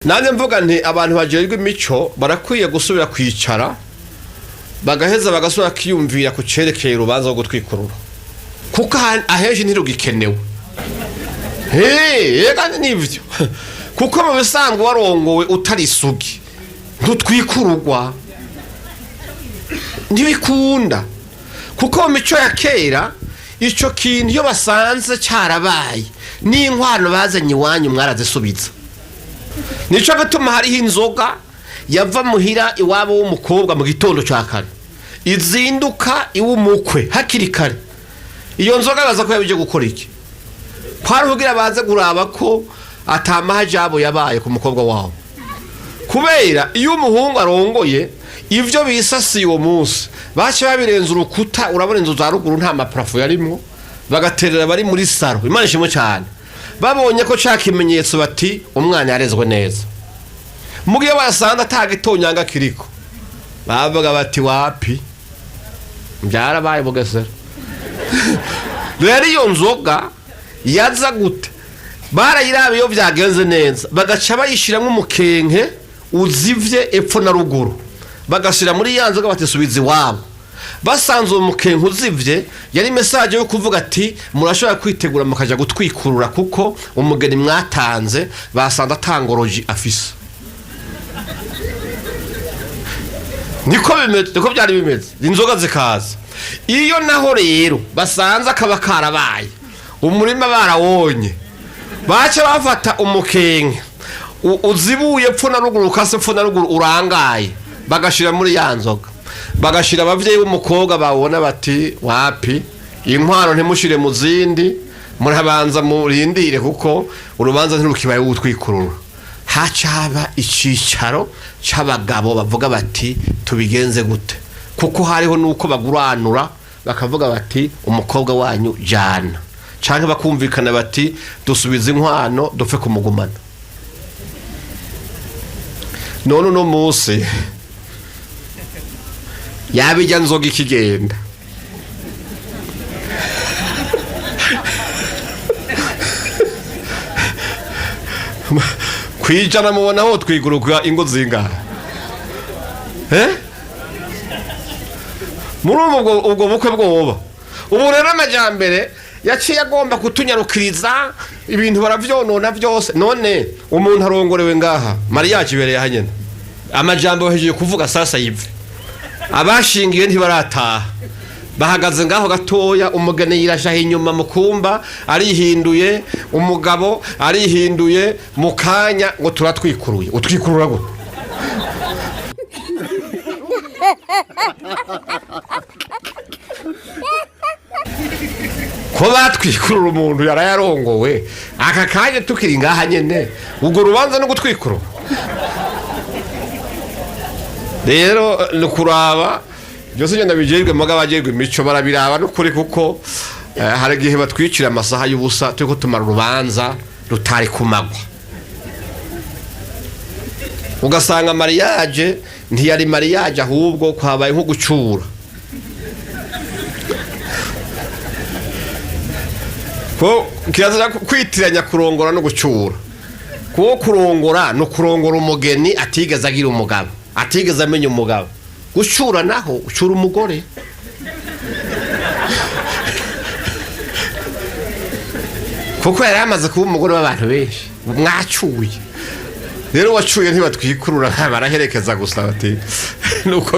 nanjye mvuga nti abantu bagirirwa imico barakwiye gusubira kwicara bagaheza bagasubira kiyumvira ku cerekeye urubanza rwo gutwikurura kuko aheje ntirugikenewe kandi nivyo kuko mu bisanzwe warongowe utari isugi ntutwikururwa ntibikunda kuko mu mico ya kera ico kintu iyo basanze cyarabaye n'inkwano bazanye iwanyu mwarazisubiza. Nico gituma hariho inzoga yava muhira iwabo w'umukobwa mu gitondo cya kare izinduka iw'umukwe hakiri kare. Iyo nzoga baza ko yabije gukora iki? Kwari kugira baze kuraba ko atamahajabo yabaye ku mukobwa wabo. Kubera iyo umuhungu arongoye ivyo bisasiye uwo munsi bace babirenza urukuta, urabona inzu za ruguru nta maparafo yarimwo, bagaterera bari muri saro. Imana ishimwe cyane. Babonye ko cakimenyetso bati umwana yarezwe neza. Mugiye basanda atagitonyanga kiriko, bavuga bati wapi byarabaye bugesera. Rero iyo nzoga yaza gute barayirabiyo byagenze neza, bagaca bayishiramwe umukenke uzivye epfo na ruguru, bagashira muri yanzoga batisubiza iwabo. Basanze umukenke uzivye yari message yo kuvuga ati murashobora kwitegura mukaja gutwikurura kuko umugeni mwatanze basanze atangoroji afise. Niko byari bimeze inzoga zikaza. Iyo naho rero basanze akaba karabaye umurima barawonye, bace bafata umukenke uzibuye epfo na ruguru, kase epfo na ruguru urangaye, bagashira muri yanzoga, bagashira abavyeyi b'umukobwa babona bati wapi inkwano ntimushire mu zindi, murabanza murindire kuko urubanza ntirukibaye gutwikurura. Hacaba icicaro c'abagabo bavuga bati tubigenze gute, kuko hariho nuko baguranura bakavuga bati umukobwa wanyu jana, canke bakumvikana bati dusubiza inkwano dupfe kumugumana. None no munsi yabijya nzoga ikigenda kwijana mubona ho twiguruka ingo zingahe muri ubwo bukwe bwoba. Ubu rero amajambere yaciye agomba kutunyarukiriza ibintu baravyonona byose. None umuntu arongorewe ngaha mariage ibereye hanyene amajambo hejeje kuvuga sasa yive, abashingiye ntibarataha bahagaze ngaho gatoya, umugeni yirasha inyuma mukumba arihinduye, umugabo arihinduye mukanya ngo turatwikuruye. Utwikurura go ko batwikurura umuntu yarayarongowe aka kanya tukiri ngaha nyene, ubwo rubanza no gutwikurura. Rero nukuraba byose ngenda bijerwe mugabo ajerwe imico barabiraba n'ukuri kuko hari gihe batwicira amasaha y'ubusa tuko tumara urubanza rutari kumagwa, ugasanga mariage ntiyari mariage ahubwo kwabaye nko gucura. Ko kirazira kwitiranya kurongora no gucura, kuko kurongora no kurongora umugeni atigeze agira umugabo, atigeze amenya umugabo. Gucura naho ucura umugore. Kuko yari amaze kuba umugore w'abantu benshi mwacuye. Rero wacuye ntibatwikurura baraherekeza gusa bati nuko